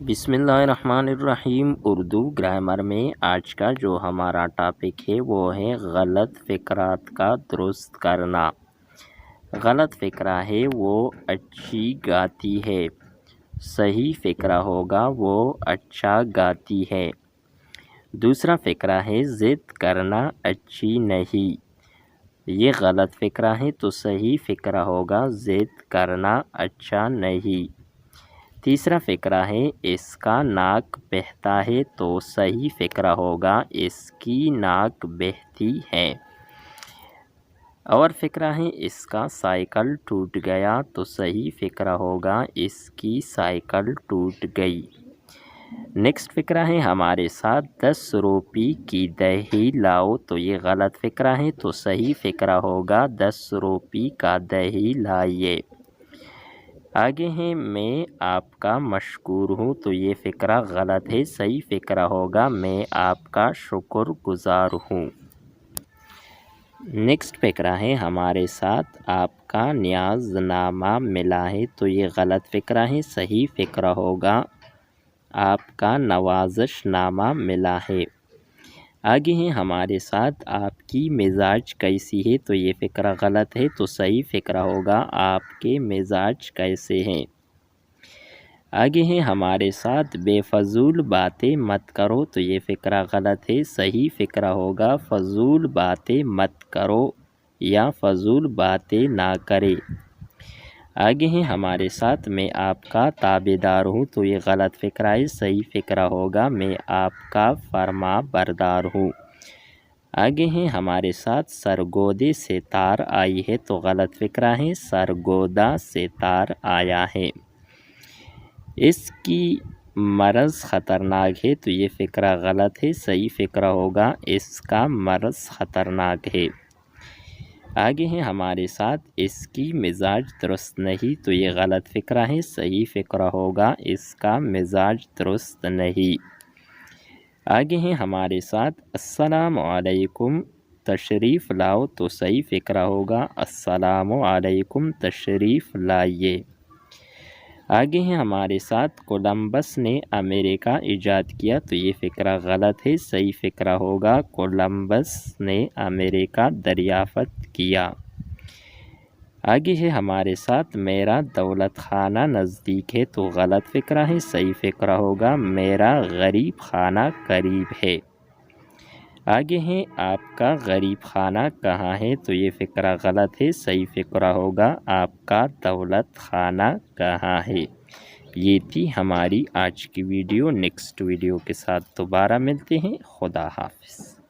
بسم اللہ الرحمن الرحیم۔ اردو گرامر میں آج کا جو ہمارا ٹاپک ہے وہ ہے غلط فقرات کا درست کرنا۔ غلط فقرہ ہے وہ اچھی گاتی ہے، صحیح فقرہ ہوگا وہ اچھا گاتی ہے۔ دوسرا فقرہ ہے ضد کرنا اچھی نہیں، یہ غلط فقرہ ہے تو صحیح فقرہ ہوگا ضد کرنا اچھا نہیں۔ تیسرا فقرہ ہے اس کا ناک بہتا ہے تو صحیح فقرہ ہوگا اس کی ناک بہتی ہے۔ اور فقرہ ہے اس کا سائیکل ٹوٹ گیا تو صحیح فقرہ ہوگا اس کی سائیکل ٹوٹ گئی۔ نیکسٹ فقرہ ہے ہمارے ساتھ 10 روپے کی دہی لاؤ تو یہ غلط فقرہ ہے تو صحیح فقرہ ہوگا 10 روپے کا دہی لائیے۔ آگے ہیں میں آپ کا مشکور ہوں تو یہ فقرہ غلط ہے، صحیح فقرہ ہوگا میں آپ کا شکر گزار ہوں۔ نیکسٹ فقرہ ہے ہمارے ساتھ آپ کا نیاز نامہ ملا ہے تو یہ غلط فقرہ ہے، صحیح فقرہ ہوگا آپ کا نوازش نامہ ملا ہے۔ آگے ہیں ہمارے ساتھ آپ کی مزاج کیسی ہے تو یہ فقرہ غلط ہے تو صحیح فقرہ ہوگا آپ کے مزاج کیسے ہیں۔ آگے ہیں ہمارے ساتھ بے فضول باتیں مت کرو تو یہ فقرہ غلط ہے، صحیح فقرہ ہوگا فضول باتیں مت کرو یا فضول باتیں نہ کرے۔ آگے ہیں ہمارے ساتھ میں آپ کا تابعدار ہوں تو یہ غلط فقرہ ہے، صحیح فقرہ ہوگا میں آپ کا فرما بردار ہوں۔ آگے ہیں ہمارے ساتھ سرگودے سے تار آئی ہے تو غلط فقرہ ہے، سرگودا سے تار آیا ہے۔ اس کی مرض خطرناک ہے تو یہ فقرہ غلط ہے، صحیح فقرہ ہوگا اس کا مرض خطرناک ہے۔ آگے ہیں ہمارے ساتھ اس کی مزاج درست نہیں تو یہ غلط فقرہ ہے، صحیح فقرہ ہوگا اس کا مزاج درست نہیں۔ آگے ہیں ہمارے ساتھ السلام علیکم تشریف لاؤ تو صحیح فقرہ ہوگا السلام علیکم تشریف لائیے۔ آگے ہیں ہمارے ساتھ کولمبس نے امریکہ ایجاد کیا تو یہ فقرہ غلط ہے، صحیح فقرہ ہوگا کولمبس نے امریکہ دریافت کیا۔ آگے ہے ہمارے ساتھ میرا دولت خانہ نزدیک ہے تو غلط فقرہ ہے، صحیح فقرہ ہوگا میرا غریب خانہ قریب ہے۔ آگے ہیں آپ کا غریب خانہ کہاں ہے تو یہ فقرہ غلط ہے، صحیح فقرہ ہوگا آپ کا دولت خانہ کہاں ہے۔ یہ تھی ہماری آج کی ویڈیو، نیکسٹ ویڈیو کے ساتھ دوبارہ ملتے ہیں، خدا حافظ۔